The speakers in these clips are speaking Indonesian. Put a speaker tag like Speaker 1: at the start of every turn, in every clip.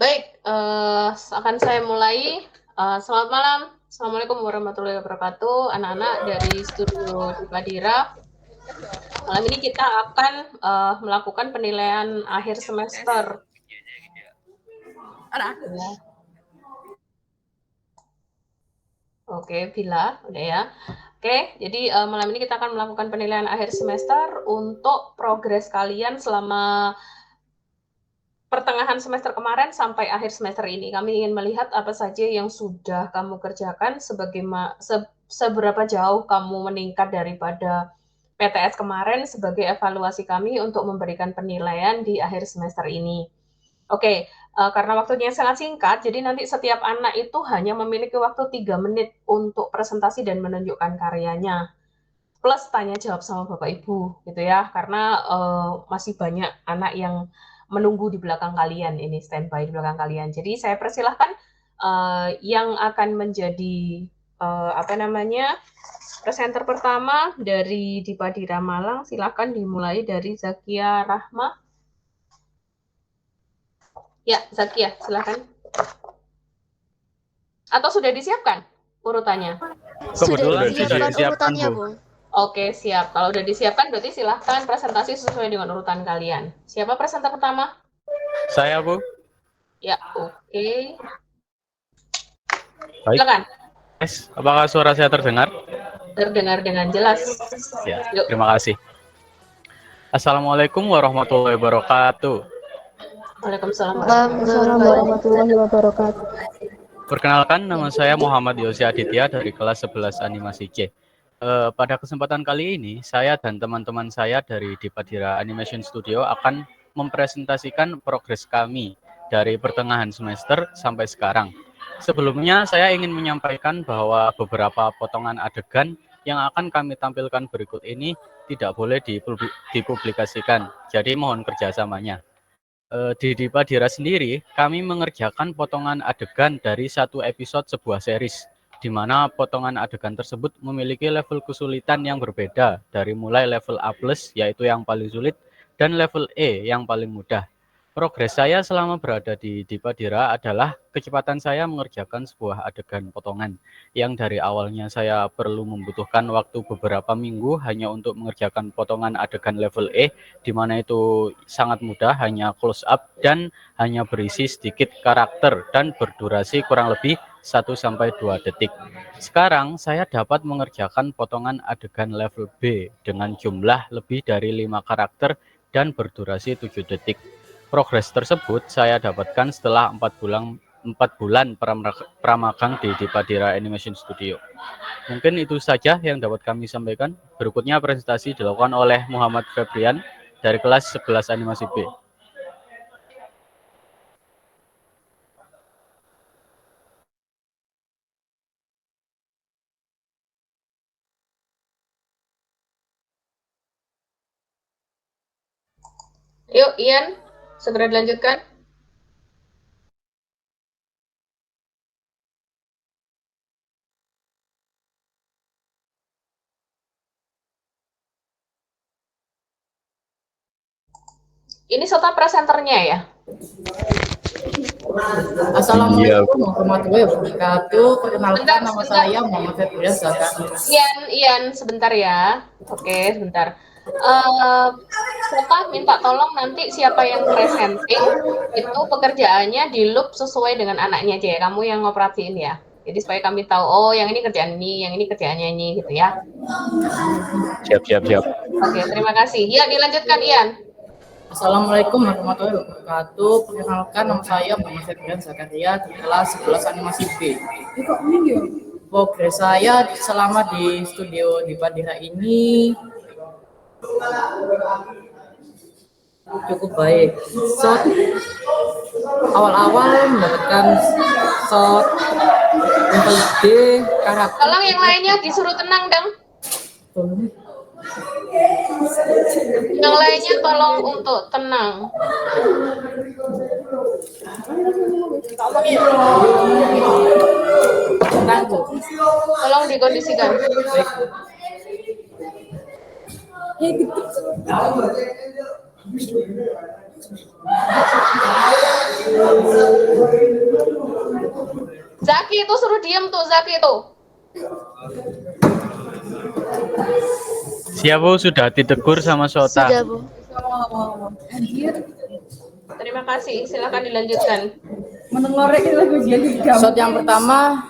Speaker 1: Baik, akan saya mulai. Selamat malam. Assalamualaikum warahmatullahi wabarakatuh, anak-anak dari studio Dipadira. Malam ini kita akan melakukan penilaian akhir semester. Ya. Oke, Bila, udah ya. Oke, jadi malam ini kita akan melakukan penilaian akhir semester untuk progres kalian selama pertengahan semester kemarin sampai akhir semester ini. Kami ingin melihat apa saja yang sudah kamu kerjakan, seberapa jauh kamu meningkat daripada PTS kemarin sebagai evaluasi kami untuk memberikan penilaian di akhir semester ini. Oke, karena waktunya sangat singkat, jadi nanti setiap anak itu hanya memiliki waktu 3 menit untuk presentasi dan menunjukkan karyanya. Plus tanya jawab sama Bapak Ibu gitu ya, karena masih banyak anak yang menunggu di belakang kalian, ini standby di belakang kalian. Jadi saya persilahkan yang akan menjadi presenter pertama dari Dipadira Malang, silakan dimulai dari Zakia Rahma. Ya, Zakia, silakan. Atau sudah disiapkan urutannya?
Speaker 2: Sudah disiapkan urutannya, Bu.
Speaker 1: Oke, siap. Kalau udah disiapkan, berarti silahkan presentasi sesuai dengan urutan kalian. Siapa presenter pertama?
Speaker 3: Saya, Bu.
Speaker 1: Ya, oke.
Speaker 3: Baik.
Speaker 1: Silakan.
Speaker 3: Apakah suara saya terdengar?
Speaker 1: Terdengar dengan jelas.
Speaker 3: Ya, terima kasih. Assalamualaikum warahmatullahi wabarakatuh.
Speaker 1: Waalaikumsalam
Speaker 2: warahmatullahi wabarakatuh.
Speaker 3: Perkenalkan, nama saya Muhammad Yosi Aditya dari kelas 11 Animasi C. Pada kesempatan kali ini, saya dan teman-teman saya dari Dipadira Animation Studio akan mempresentasikan progres kami dari pertengahan semester sampai sekarang. Sebelumnya, saya ingin menyampaikan bahwa beberapa potongan adegan yang akan kami tampilkan berikut ini tidak boleh dipublikasikan, jadi mohon kerjasamanya. Di Dipadira sendiri, kami mengerjakan potongan adegan dari satu episode sebuah series, di mana potongan adegan tersebut memiliki level kesulitan yang berbeda, dari mulai level A+, yaitu yang paling sulit, dan level E yang paling mudah. Progres saya selama berada di Dipadira adalah kecepatan saya mengerjakan sebuah adegan potongan, yang dari awalnya saya perlu membutuhkan waktu beberapa minggu hanya untuk mengerjakan potongan adegan level E, di mana itu sangat mudah, hanya close up dan hanya berisi sedikit karakter dan berdurasi kurang lebih 1-2 detik. Sekarang saya dapat mengerjakan potongan adegan level B dengan jumlah lebih dari 5 karakter dan berdurasi 7 detik. Progres tersebut saya dapatkan setelah 4 bulan pramagang di Dipadira Animation Studio. Mungkin itu saja yang dapat kami sampaikan. Berikutnya presentasi dilakukan oleh Muhammad Febrian dari kelas 11 Animasi B.
Speaker 1: Yuk, Ian, segera dilanjutkan. Ini serta presenternya ya?
Speaker 4: Assalamualaikum warahmatullahi wabarakatuh. Perkenalkan, nama saya Muhammad Febrian.
Speaker 1: Ian, sebentar ya. Oke, sebentar. Siapa minta tolong nanti siapa yang presenting itu pekerjaannya di loop sesuai dengan anaknya aja ya. Kamu yang ngoperatiin ya. Jadi supaya kami tahu, oh yang ini kerjaan ini, yang ini kerjaannya ini gitu ya.
Speaker 3: Siap.
Speaker 1: Oke, terima kasih. Ya, dilanjutkan Ian.
Speaker 4: Assalamualaikum warahmatullahi wabarakatuh. Perkenalkan, nama saya Muhammad Febrian Zakaria di kelas 11 Animasi B. Progres saya selama di studio Dipadira ini cukup baik. Shot awal-awal mendapatkan shot level D karakter.
Speaker 1: Tolong yang lainnya disuruh tenang dong. Yang lainnya tolong untuk tenang. Tolong dikondisikan. Zaki itu suruh diem tuh, Zaki itu.
Speaker 3: Siap Bu, sudah ditegur sama Sota.
Speaker 2: Sudah, Bu.
Speaker 1: Terima kasih, silakan dilanjutkan.
Speaker 4: Shot yang pertama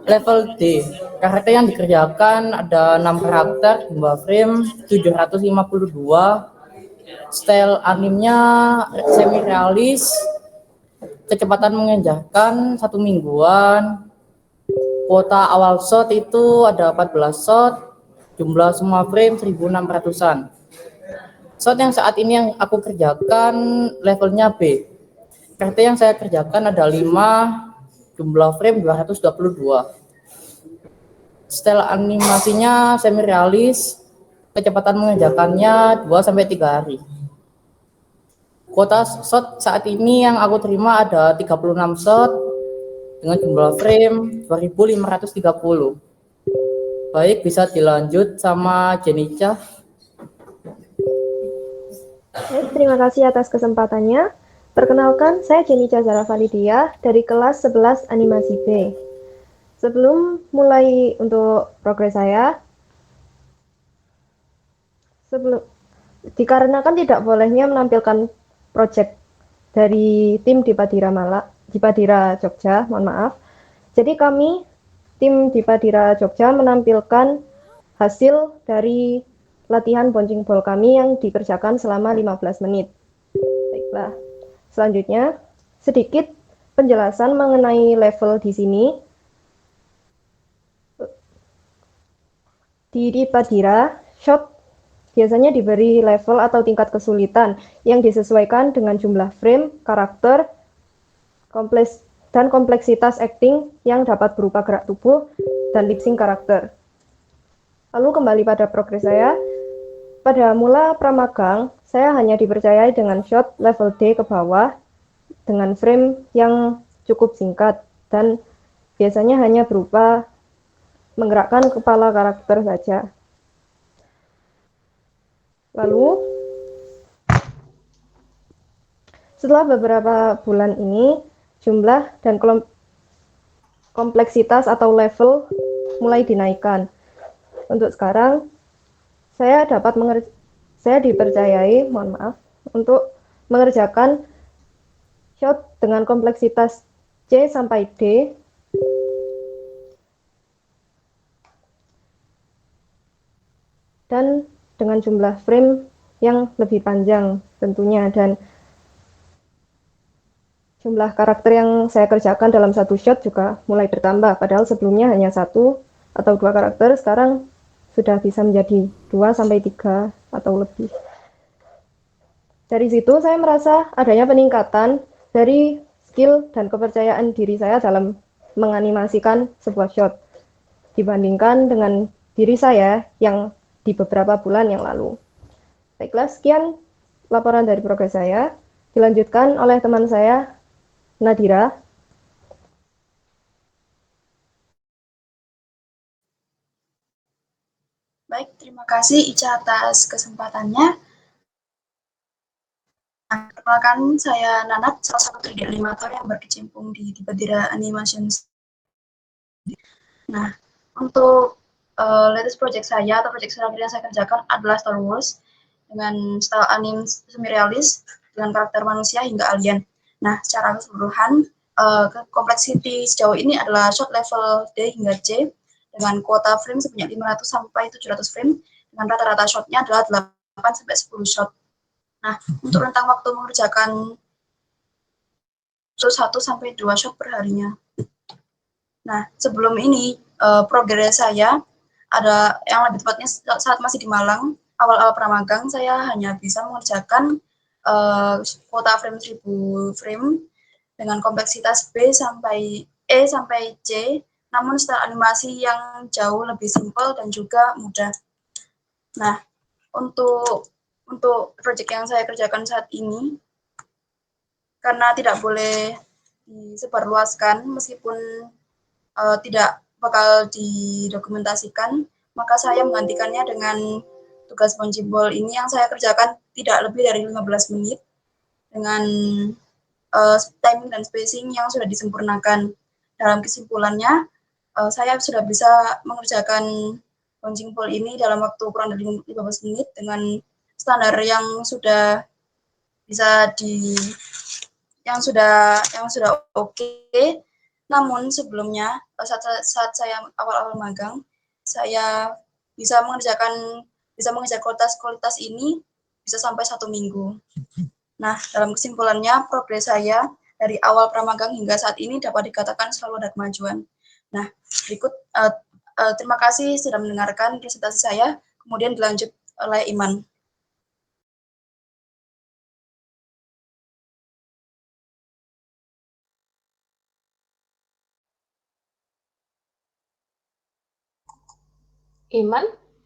Speaker 4: level D. Karakter yang dikerjakan ada 6 karakter, jumlah frame 752. Style animnya semi realis. Kecepatan mengejarkan 1 mingguan. Kuota awal shot itu ada 14 shot. Jumlah semua frame 1600-an. Shot yang saat ini yang aku kerjakan levelnya B. Karakter yang saya kerjakan ada 5, jumlah frame 222. Style animasinya semi realis, kecepatan mengerjakannya 2-3 hari. Kuota shot saat ini yang aku terima ada 36 shot dengan jumlah frame 2530. Baik, bisa dilanjut sama Jenica.
Speaker 2: Terima kasih atas kesempatannya. Perkenalkan, saya Jenica Zara Validia dari kelas 11 animasi B. Sebelum mulai untuk progres saya, dikarenakan tidak bolehnya menampilkan proyek dari tim Dipadira Jogja, mohon maaf. Jadi kami, tim Dipadira Jogja menampilkan hasil dari latihan bouncing ball kami yang dikerjakan selama 15 menit. Baiklah, selanjutnya sedikit penjelasan mengenai level di sini. Di Dipadira, shot biasanya diberi level atau tingkat kesulitan yang disesuaikan dengan jumlah frame, karakter, dan kompleksitas acting yang dapat berupa gerak tubuh dan lip sync karakter. Lalu kembali pada progres saya. Pada mula pramagang, saya hanya dipercayai dengan shot level D ke bawah dengan frame yang cukup singkat dan biasanya hanya berupa menggerakkan kepala karakter saja. Lalu, setelah beberapa bulan ini, jumlah dan kompleksitas atau level mulai dinaikkan. Untuk sekarang, saya dipercayai, untuk mengerjakan shot dengan kompleksitas C sampai D dan dengan jumlah frame yang lebih panjang tentunya, dan jumlah karakter yang saya kerjakan dalam satu shot juga mulai bertambah, padahal sebelumnya hanya 1 atau 2 karakter, sekarang sudah bisa menjadi 2-3 atau lebih. Dari situ saya merasa adanya peningkatan dari skill dan kepercayaan diri saya dalam menganimasikan sebuah shot dibandingkan dengan diri saya yang di beberapa bulan yang lalu. Baiklah, sekian laporan dari progres saya. Dilanjutkan oleh teman saya, Nadira.
Speaker 5: Baik, terima kasih Ica atas kesempatannya. Perkenalkan, saya Nanat, salah satu 3D animator yang berkecimpung di Dipadira Animation. Nah, untuk latest project saya atau project terakhir yang saya kerjakan adalah Star Wars dengan style anime semi-realis dengan karakter manusia hingga alien. Nah, secara keseluruhan, complexity sejauh ini adalah shot level D hingga C dengan kuota frame sebanyak 500 sampai 700 frame dengan rata-rata shotnya adalah 8 sampai 10 shot. Nah, untuk rentang waktu mengerjakan 1 sampai 2 shot per harinya. Nah, sebelum ini progres saya ada yang lebih tepatnya saat masih di Malang, awal-awal pramagang saya hanya bisa mengerjakan kuota frame 1000 frame dengan kompleksitas B sampai E sampai C, namun style animasi yang jauh lebih simpel dan juga mudah. Nah, untuk proyek yang saya kerjakan saat ini, karena tidak boleh disebarluaskan meskipun tidak bakal didokumentasikan, maka saya menggantikannya dengan tugas bouncing ball ini yang saya kerjakan tidak lebih dari 15 menit dengan timing dan spacing yang sudah disempurnakan. Dalam kesimpulannya, saya sudah bisa mengerjakan launching poll ini dalam waktu kurang dari 15 menit dengan standar yang sudah bisa yang sudah oke. Namun sebelumnya saat saya awal-awal magang, saya bisa mengerjakan kualitas ini bisa sampai 1 minggu. Nah, dalam kesimpulannya, progres saya dari awal pramagang hingga saat ini dapat dikatakan selalu ada kemajuan. Nah, berikut terima kasih sudah mendengarkan presentasi saya. Kemudian dilanjut oleh Iman.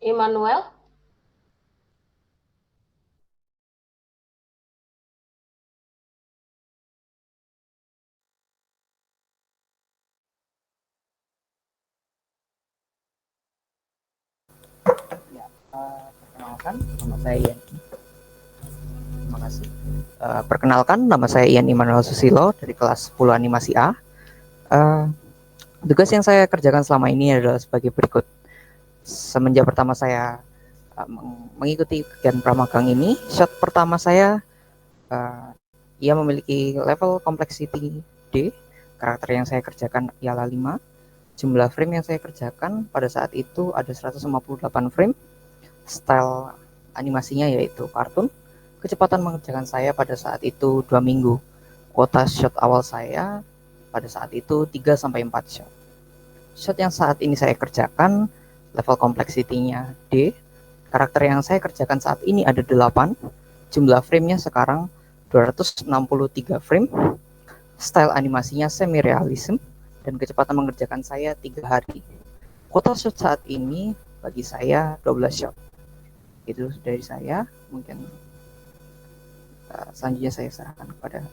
Speaker 1: Immanuel.
Speaker 4: Perkenalkan, nama saya Ian. Terima kasih. Perkenalkan, nama saya Ian Immanuel Susilo dari kelas 10 animasi A. Tugas yang saya kerjakan selama ini adalah sebagai berikut. Semenjak pertama saya mengikuti kegiatan pramagang ini, shot pertama saya ia memiliki level complexity D. Karakter yang saya kerjakan ialah 5. Jumlah frame yang saya kerjakan pada saat itu ada 158 frame. Style animasinya yaitu kartun. Kecepatan mengerjakan saya pada saat itu 2 minggu. Kuota shot awal saya pada saat itu 3-4 shot. Shot yang saat ini saya kerjakan level complexity-nya D. Karakter yang saya kerjakan saat ini ada 8. Jumlah frame-nya sekarang 263 frame. Style animasinya semi-realism. Dan kecepatan mengerjakan saya 3 hari. Kuota shot saat ini bagi saya 12 shot. Itu dari saya. Mungkin selanjutnya saya serahkan kepada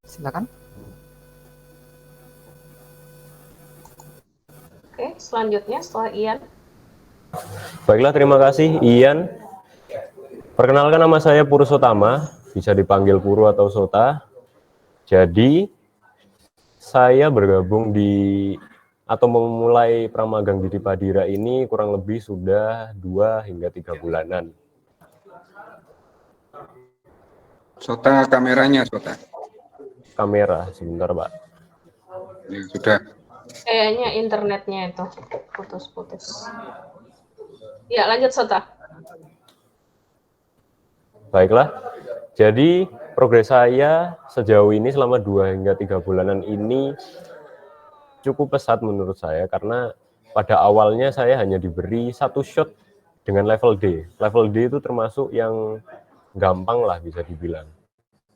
Speaker 4: silakan.
Speaker 1: Oke, selanjutnya setelah Ian.
Speaker 6: Baiklah, terima kasih Ian. Perkenalkan, nama saya Purushotama, bisa dipanggil Puru atau Sota. Jadi, saya bergabung atau memulai pramagang di Dipadira ini kurang lebih sudah 2 hingga 3 bulanan.
Speaker 7: Sota, kameranya Sota.
Speaker 6: Kamera, sebentar Pak.
Speaker 7: Ya, sudah.
Speaker 1: Kayaknya internetnya itu putus-putus. Ya, lanjut Sota.
Speaker 6: Baiklah, jadi progres saya sejauh ini selama 2 hingga 3 bulanan ini cukup pesat menurut saya, karena pada awalnya saya hanya diberi 1 shot dengan level D. Level D itu termasuk yang gampang lah bisa dibilang.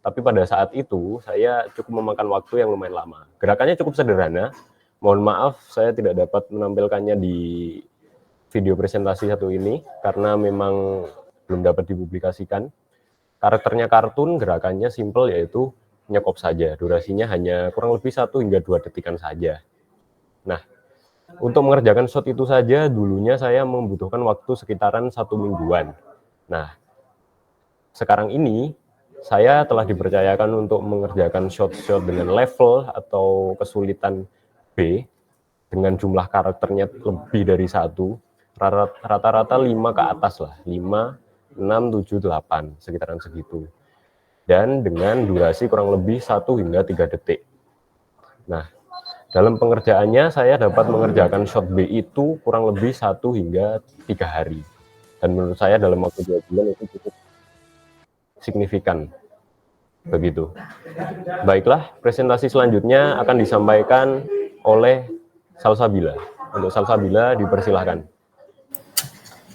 Speaker 6: Tapi pada saat itu saya cukup memakan waktu yang lumayan lama. Gerakannya cukup sederhana. Mohon maaf saya tidak dapat menampilkannya di video presentasi satu ini karena memang belum dapat dipublikasikan. Karakternya kartun, gerakannya simple yaitu nyekop saja. Durasinya hanya kurang lebih 1 hingga 2 detikan saja. Nah, untuk mengerjakan shot itu saja dulunya saya membutuhkan waktu sekitaran 1 mingguan. Nah, sekarang ini saya telah dipercayakan untuk mengerjakan shot-shot dengan level atau kesulitan B dengan jumlah karakternya lebih dari 1, rata-rata 5 ke atas lah, 5, 6, 7, 8, sekitaran segitu. Dan dengan durasi kurang lebih 1 hingga 3 detik. Nah, dalam pengerjaannya saya dapat mengerjakan shot B itu kurang lebih 1 hingga 3 hari. Dan menurut saya dalam waktu 2 bulan itu cukup signifikan. Begitu. Baiklah, presentasi selanjutnya akan disampaikan oleh Salsabila. Untuk Salsabila dipersilahkan.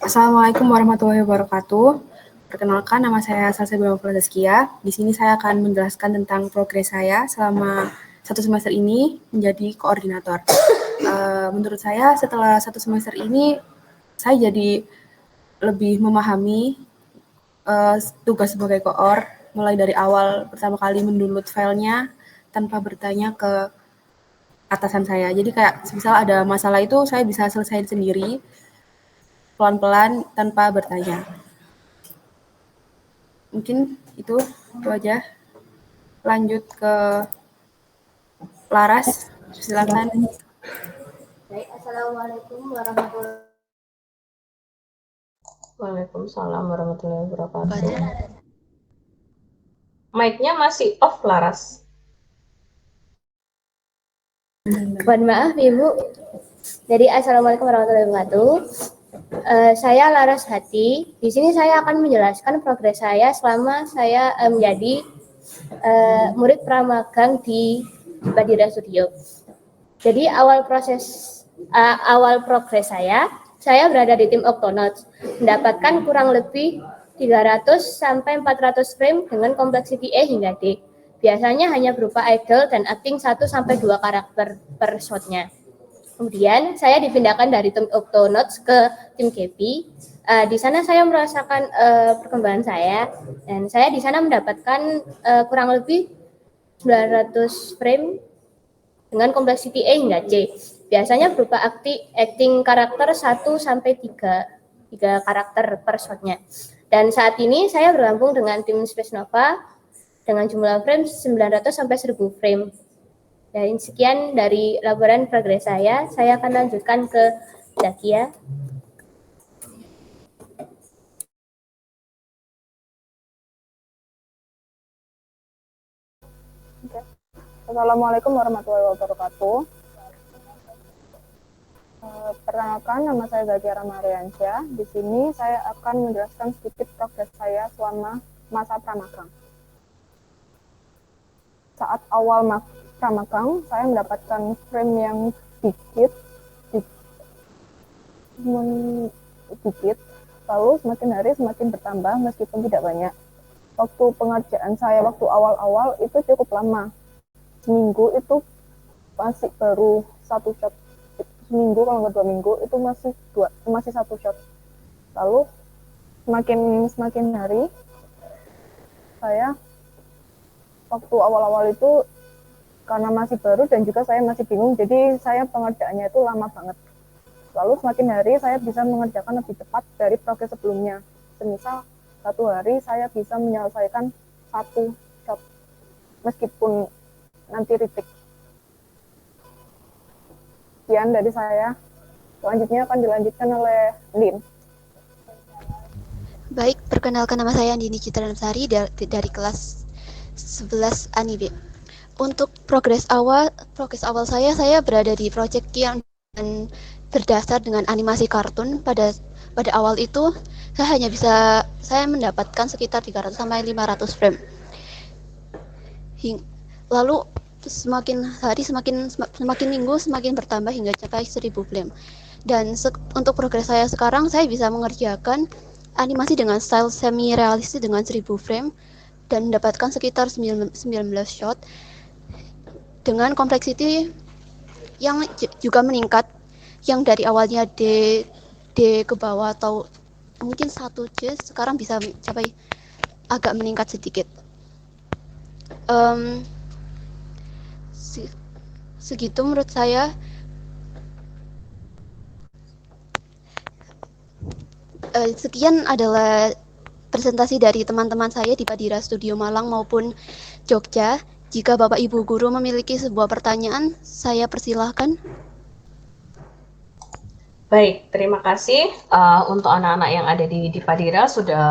Speaker 8: Assalamualaikum warahmatullahi wabarakatuh. Perkenalkan, nama saya Salsabila Zaskia. Di sini saya akan menjelaskan tentang progres saya selama 1 semester ini menjadi koordinator. Menurut saya setelah 1 semester ini saya jadi lebih memahami tugas sebagai koor, mulai dari awal pertama kali mendownload filenya tanpa bertanya ke atasan saya. Jadi kayak misal ada masalah itu saya bisa selesaiin sendiri pelan-pelan tanpa bertanya. Mungkin itu aja. Lanjut ke Laras, silakan.
Speaker 9: Baik, Assalamualaikum warahmatullahi
Speaker 1: Waalaikumsalam warahmatullahi wabarakatuh.
Speaker 9: wabarakatuh.
Speaker 1: Mic-nya masih off, Laras.
Speaker 9: Mohon maaf Ibu. Jadi Assalamualaikum warahmatullahi wabarakatuh. Saya Laras Hati. Di sini saya akan menjelaskan progres saya selama saya menjadi murid pramagang di Badira Studio. Jadi awal progres saya berada di tim Octonauts, mendapatkan kurang lebih 300 sampai 400 frame dengan kompleksiti E hingga D. Biasanya hanya berupa idle dan acting 1 sampai 2 karakter per shotnya. Kemudian saya dipindahkan dari tim Octonauts ke tim Kepi. Di sana saya merasakan perkembangan saya, dan saya di sana mendapatkan kurang lebih 900 frame dengan kompleksiti E hingga C. Biasanya berupa acting karakter 1 sampai 3 karakter per shotnya. Dan saat ini saya bergabung dengan tim Space Nova dengan jumlah frame 900 sampai 1000 frame. Dan sekian dari laporan progres saya akan lanjutkan ke Zakia.
Speaker 2: Assalamualaikum warahmatullahi wabarakatuh. Perkenalkan, nama saya Zakia Ramariansyah. Di sini saya akan menjelaskan sedikit progres saya selama masa pramagang. Saat awal pramagang, saya mendapatkan frame yang sedikit, lalu semakin hari semakin bertambah meskipun tidak banyak. Waktu pengerjaan saya waktu awal-awal itu cukup lama. Seminggu itu masih baru 1 shot. Seminggu kalau nggak 2 minggu itu masih 1 shot. Lalu semakin hari saya waktu awal-awal itu karena masih baru dan juga saya masih bingung, jadi saya pengerjaannya itu lama banget. Lalu semakin hari saya bisa mengerjakan lebih cepat dari progres sebelumnya. Semisal 1 hari saya bisa menyelesaikan 1 shot meskipun nanti retake. Sekian dari saya. Selanjutnya akan dilanjutkan oleh Lin.
Speaker 10: Baik, perkenalkan nama saya Andini Citransari dari kelas 11 ANIB. Untuk progres awal saya berada di project yang berdasar dengan animasi kartun. Pada awal itu saya mendapatkan sekitar 300 sampai 500 frame. Lalu semakin hari semakin minggu semakin bertambah hingga capai 1000 frame. Dan untuk progres saya sekarang, saya bisa mengerjakan animasi dengan style semi realistis dengan 1000 frame dan mendapatkan sekitar 19 shot dengan kompleksiti yang juga meningkat, yang dari awalnya D ke bawah atau mungkin 1C sekarang bisa mencapai agak meningkat sedikit. Segitu menurut saya. Sekian adalah presentasi dari teman-teman saya di Badira Studio Malang maupun Jogja. Jika Bapak Ibu Guru memiliki sebuah pertanyaan, saya persilahkan.
Speaker 1: Baik, terima kasih untuk anak-anak yang ada di Padira sudah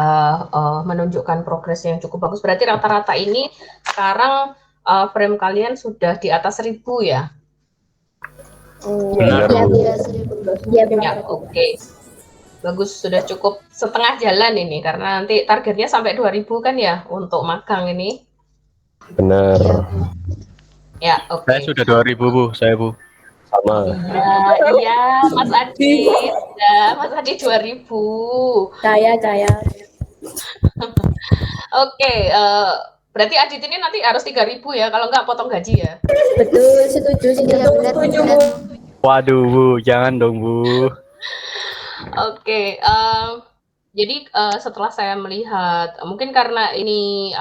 Speaker 1: menunjukkan progres yang cukup bagus. Berarti rata-rata ini sekarang frame kalian sudah di atas 1000 ya?
Speaker 6: Benar.
Speaker 1: Ya, oke. Bagus, sudah cukup setengah jalan ini, karena nanti targetnya sampai 2000 kan ya untuk magang ini.
Speaker 6: Benar.
Speaker 1: Ya, oke.
Speaker 3: Saya sudah 2000 Bu, Bu.
Speaker 6: Sama.
Speaker 1: Iya, Mas Adi, Mas Adi 2000.
Speaker 9: Saya.
Speaker 1: Oke, berarti Adit ini nanti harus 3000 ya, kalau nggak potong gaji ya.
Speaker 9: Betul, setuju.
Speaker 3: Waduh Bu, jangan dong Bu.
Speaker 1: Oke, jadi setelah saya melihat, mungkin karena ini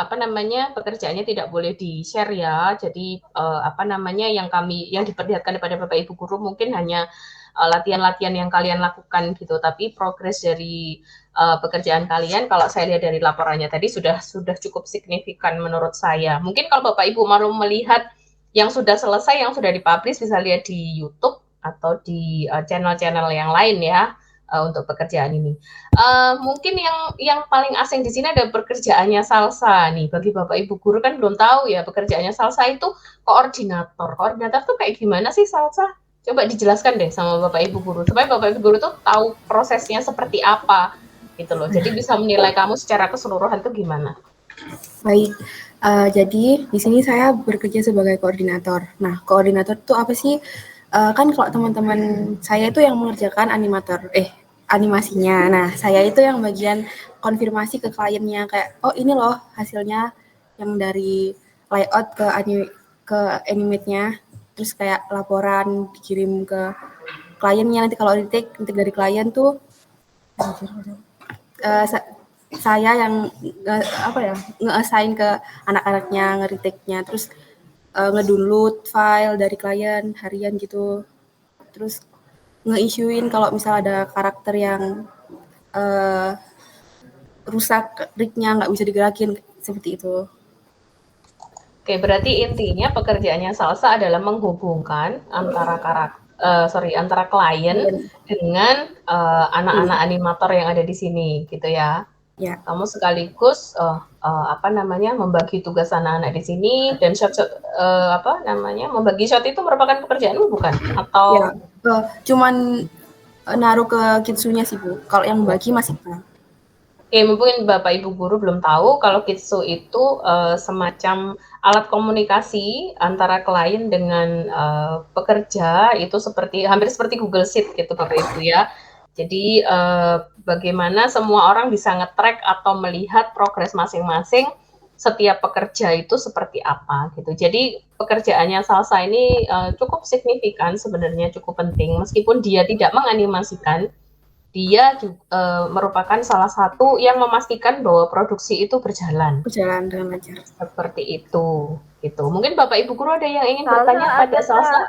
Speaker 1: pekerjaannya tidak boleh di-share ya, jadi yang diperlihatkan kepada Bapak Ibu Guru mungkin hanya latihan-latihan yang kalian lakukan gitu, tapi progres dari pekerjaan kalian kalau saya lihat dari laporannya tadi sudah cukup signifikan menurut saya. Mungkin kalau Bapak Ibu mau melihat yang sudah selesai, yang sudah dipublish, bisa lihat di YouTube atau di channel-channel yang lain ya untuk pekerjaan ini. Mungkin yang paling asing di sini ada pekerjaannya Salsa nih. Bagi Bapak Ibu guru kan belum tahu ya pekerjaannya Salsa itu koordinator. Koordinator tuh kayak gimana sih Salsa? Coba dijelaskan deh sama Bapak Ibu guru supaya Bapak Ibu guru tuh tahu prosesnya seperti apa gitu loh. Jadi bisa menilai kamu secara keseluruhan tuh gimana?
Speaker 8: Baik, jadi di sini saya bekerja sebagai koordinator. Nah, koordinator itu apa sih? Kan kalau teman-teman saya itu yang mengerjakan animasinya. Nah, saya itu yang bagian konfirmasi ke kliennya kayak, oh ini loh hasilnya yang dari layout ke animate-nya. Terus kayak laporan dikirim ke kliennya, nanti kalau nitik dari klien tuh saya yang nge-assign ke anak-anaknya, ngeritiknya, terus ngedownload file dari klien harian gitu, terus nge-issuein kalau misal ada karakter yang rusak, rignya nggak bisa digerakin, seperti itu.
Speaker 1: Oke, berarti intinya pekerjaannya Salsa adalah menghubungkan antara klien dengan anak-anak animator yang ada di sini, gitu ya.
Speaker 8: Ya.
Speaker 1: Kamu sekaligus membagi tugas anak-anak di sini dan membagi shot itu merupakan pekerjaanmu bukan? Atau
Speaker 8: ya, cuman naruh ke Kitsunya sih Bu. Kalau yang membagi masih kurang.
Speaker 1: Oke, mungkin Bapak Ibu guru belum tahu kalau Kitsu itu semacam alat komunikasi antara klien dengan pekerja, itu hampir seperti Google Sheet gitu Bapak Ibu ya. Jadi bagaimana semua orang bisa nge-track atau melihat progres masing-masing setiap pekerja itu seperti apa gitu. Jadi pekerjaannya Salsa ini cukup signifikan sebenarnya, cukup penting meskipun dia tidak menganimasikan. Dia merupakan salah satu yang memastikan bahwa produksi itu berjalan
Speaker 8: dengan lancar.
Speaker 1: Seperti itu, gitu. Mungkin Bapak Ibu guru ada yang ingin bertanya pada Salsa?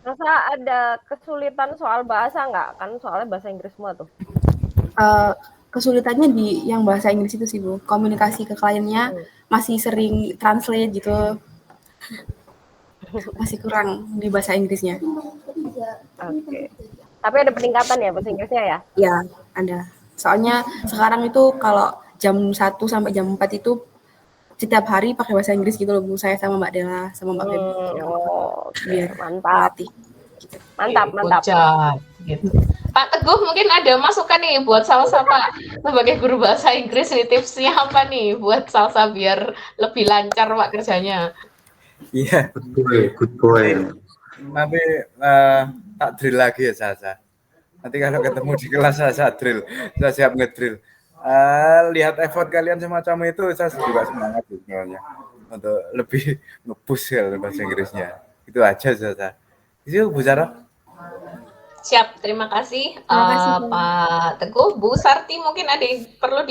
Speaker 11: Salsa ada kesulitan soal bahasa nggak? Kan soalnya bahasa Inggris semua tuh.
Speaker 8: Kesulitannya di yang bahasa Inggris itu sih Bu. Komunikasi ke kliennya masih sering translate gitu. Masih kurang di bahasa Inggrisnya.
Speaker 11: Oke. Tapi ada peningkatan ya bahasa Inggrisnya ya?
Speaker 8: Ya, ada. Soalnya sekarang itu kalau jam 1 sampai jam 4 itu setiap hari pakai bahasa Inggris gitu loh Bu. Saya sama Mbak Della, sama Mbak Feby.
Speaker 11: Biar mantap.
Speaker 8: Gitu.
Speaker 11: Mantap.
Speaker 1: Gitu. Pak Teguh mungkin ada masukan nih buat Salsa Pak sebagai guru bahasa Inggris, nih tipsnya apa nih buat Salsa biar lebih lancar Pak kerjanya?
Speaker 12: Iya,
Speaker 7: good boy.
Speaker 12: Nanti tak drill lagi ya Salsa. Nanti kalau ketemu di kelas saya drill, saya siap ngedrill. Lihat effort kalian semacam itu, saya juga semangat sebenarnya untuk lebih nge-push bahasa Inggrisnya. Itu aja Salsa. Itu Bu Sarah.
Speaker 1: Siap, terima kasih Pak Teguh. Bu Sarti mungkin ada yang perlu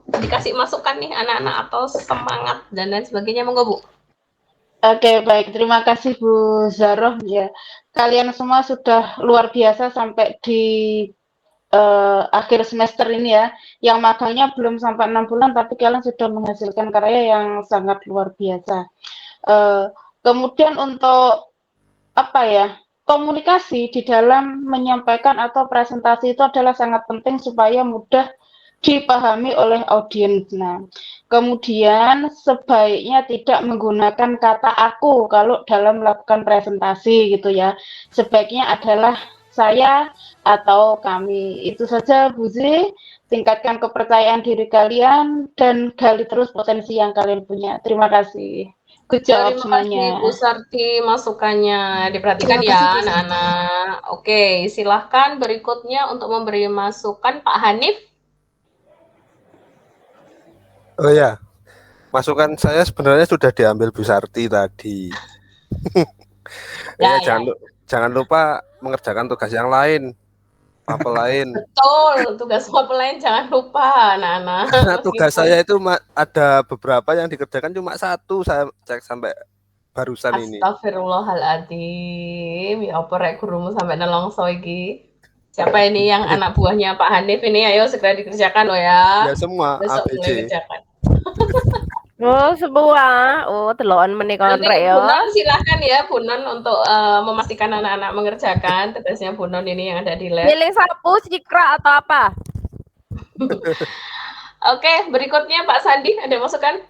Speaker 1: dikasih masukan nih anak-anak atau semangat dan lain sebagainya, monggo Bu.
Speaker 13: Oke, baik. Terima kasih Bu Zaroh ya. Kalian semua sudah luar biasa sampai di akhir semester ini ya. Yang magangnya belum sampai 6 bulan, tapi kalian sudah menghasilkan karya yang sangat luar biasa. Kemudian untuk komunikasi di dalam menyampaikan atau presentasi itu adalah sangat penting supaya mudah dipahami oleh audiens. Nah, kemudian sebaiknya tidak menggunakan kata aku kalau dalam melakukan presentasi gitu ya. Sebaiknya adalah saya atau kami. Itu saja Bu Zri, tingkatkan kepercayaan diri kalian dan gali terus potensi yang kalian punya. Terima kasih. Good job semuanya.
Speaker 1: Terima kasih Bu Sarti masukannya, diperhatikan ya anak-anak. Oke, silahkan berikutnya untuk memberi masukan Pak Hanif.
Speaker 14: Oh ya, masukan saya sebenarnya sudah diambil Bu Sarti tadi. Jangan lupa mengerjakan tugas yang lain, apa lain.
Speaker 1: Betul, tugas apa lain jangan lupa anak-anak.
Speaker 14: Nah, tugas saya itu ada beberapa yang dikerjakan cuma satu, saya cek sampai barusan ini.
Speaker 1: Astagfirullahaladzim. Ya apa rek gurumu sampai nelongso iki. Siapa ini yang anak buahnya Pak Hanif ini? Ayo segera dikerjakan loh ya.
Speaker 14: Ya semua
Speaker 1: Besok mulai
Speaker 14: ABC.
Speaker 1: kerjakan.
Speaker 11: Oh, sebuah. Oh, teloan menikah
Speaker 1: Nanti
Speaker 11: rek
Speaker 1: Bu
Speaker 11: ya.
Speaker 1: Non silahkan ya Bu Non untuk memastikan anak-anak mengerjakan tugasnya Bu Non ini yang ada di lab.
Speaker 11: Pilih sapu, sikra atau apa?
Speaker 1: Oke, berikutnya Pak Sandi ada masukan?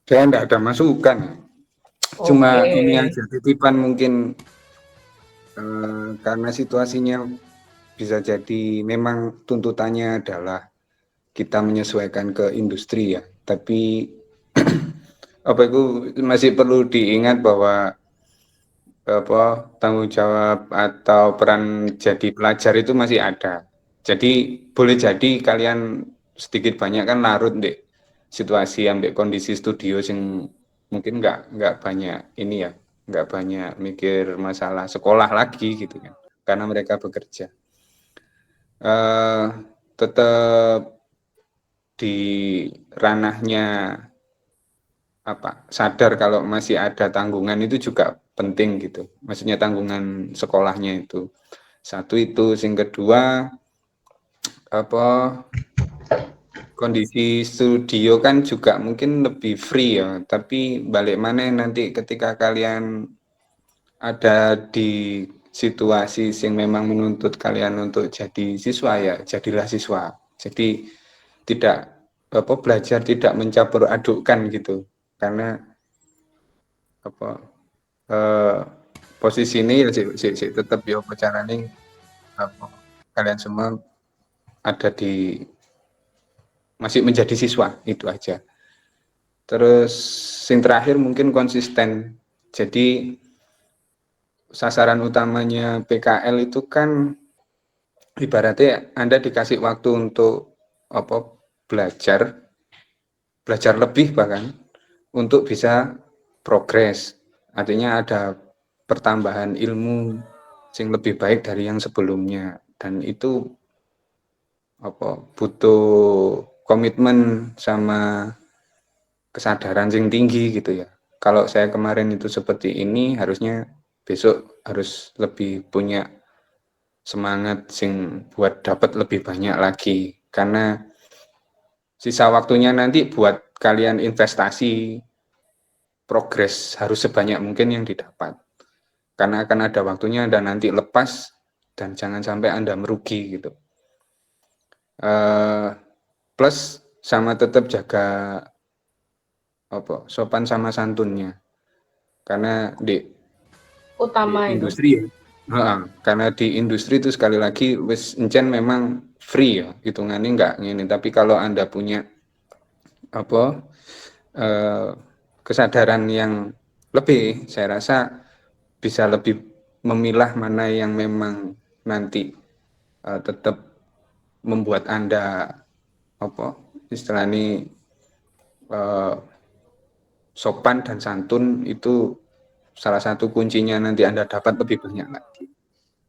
Speaker 7: Saya enggak ada masukan. Cuma ini aja titipan mungkin karena situasinya bisa jadi memang tuntutannya adalah kita menyesuaikan ke industri ya. Tapi apa itu masih perlu diingat bahwa tanggung jawab atau peran jadi pelajar itu masih ada. Jadi boleh jadi kalian sedikit banyak kan larut deh situasi ambek kondisi studio yang mungkin nggak banyak ini ya, nggak banyak mikir masalah sekolah lagi gitu kan, karena mereka bekerja. Tetap di ranahnya sadar kalau masih ada tanggungan itu juga penting gitu. Maksudnya tanggungan sekolahnya itu. Satu itu, yang kedua kondisi studio kan juga mungkin lebih free ya, tapi balik mana nanti ketika kalian ada di situasi yang memang menuntut kalian untuk jadi siswa ya jadilah siswa. Jadi tidak belajar tidak mencampur adukkan gitu, karena posisi ini ya tetap ya bicara nih kalian semua ada di masih menjadi siswa, itu aja. Terus yang terakhir mungkin konsisten. Jadi sasaran utamanya PKL itu kan ibaratnya Anda dikasih waktu untuk belajar lebih bahkan untuk bisa progres. Artinya ada pertambahan ilmu yang lebih baik dari yang sebelumnya, dan itu butuh komitmen sama kesadaran yang tinggi gitu ya. Kalau saya kemarin itu seperti ini, harusnya besok harus lebih punya semangat sing buat dapat lebih banyak lagi, karena sisa waktunya nanti buat kalian investasi progres harus sebanyak mungkin yang didapat, karena akan ada waktunya Anda nanti lepas dan jangan sampai Anda merugi gitu. Plus sama tetap jaga sopan sama santunnya, karena di industri karena di industri itu sekali lagi wis encen memang free ya hitungannya enggak ngene, tapi kalau Anda punya kesadaran yang lebih, saya rasa bisa lebih memilah mana yang memang nanti tetap membuat Anda istilahnya sopan dan santun. Itu salah satu kuncinya nanti Anda dapat lebih banyak lagi,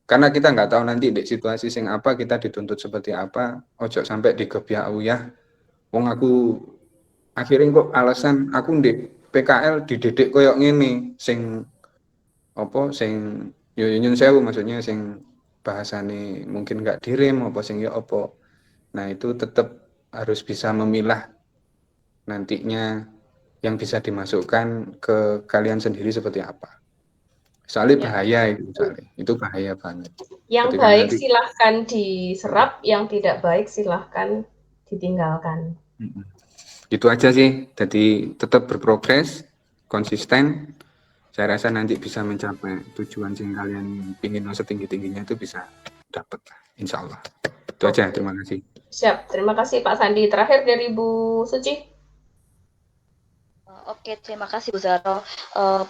Speaker 7: karena kita nggak tahu nanti di situasi sing apa kita dituntut seperti apa. Ojo sampai digebyak uyah wong aku akhirnya kok alasan aku di PKL dididik koyok ngene sing sing nyun sewu, maksudnya sing bahasane mungkin nggak direm sing nah itu tetap harus bisa memilah nantinya yang bisa dimasukkan ke kalian sendiri seperti apa. Soalnya bahaya itu bahaya banget.
Speaker 1: Yang baik silahkan diserap, yang tidak baik silahkan ditinggalkan.
Speaker 7: Itu aja sih. Jadi tetap berprogres, konsisten. Saya rasa nanti bisa mencapai tujuan yang kalian ingin setinggi-tingginya itu bisa dapat, insya Allah. Itu aja, terima kasih.
Speaker 1: Siap, terima kasih Pak Sandi. Terakhir dari Bu Suci.
Speaker 15: Oke, terima kasih Bu Zaro.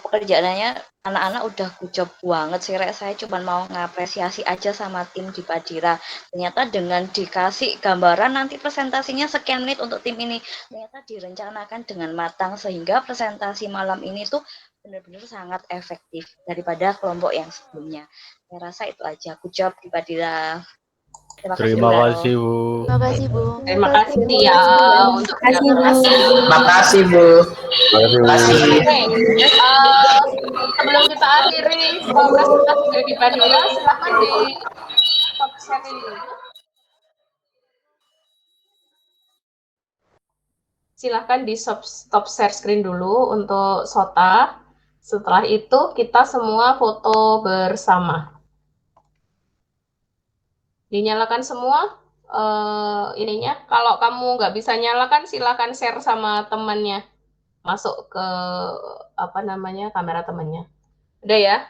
Speaker 15: Pekerjaannya anak-anak udah good job banget sih, Rek. Saya cuma mau ngapresiasi aja sama tim di Padira. Ternyata dengan dikasih gambaran nanti presentasinya sekian menit untuk tim ini, ternyata direncanakan dengan matang sehingga presentasi malam ini tuh benar-benar sangat efektif daripada kelompok yang sebelumnya. Saya rasa itu aja. Good job di Padira.
Speaker 3: Terima kasih, Bu.
Speaker 10: Terima kasih, Bu.
Speaker 1: Terima kasih ya untuk
Speaker 16: Makasih, Bu. Makasih.
Speaker 1: Oke, sebelum kita akhiri presentasi dari Padilla, silakan di stop sharing dulu. Silahkan di stop share screen dulu untuk Sota. Setelah itu kita semua foto bersama. Dinyalakan semua ininya. Kalau kamu nggak bisa nyalakan, silakan share sama temannya. Masuk ke kamera temannya. Udah ya?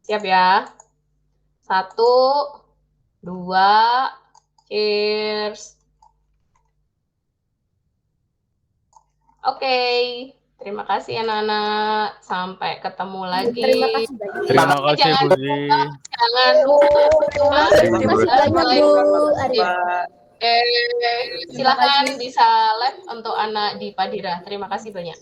Speaker 1: Siap ya? 1, 2, cheers. Oke, terima kasih anak-anak. Sampai ketemu lagi.
Speaker 9: Terima kasih banyak.
Speaker 3: Terima kasih, Bu.
Speaker 1: Jangan lupa.
Speaker 9: Terima kasih banyak, Bu.
Speaker 1: Silakan bisa live untuk anak di Padira. Terima kasih banyak.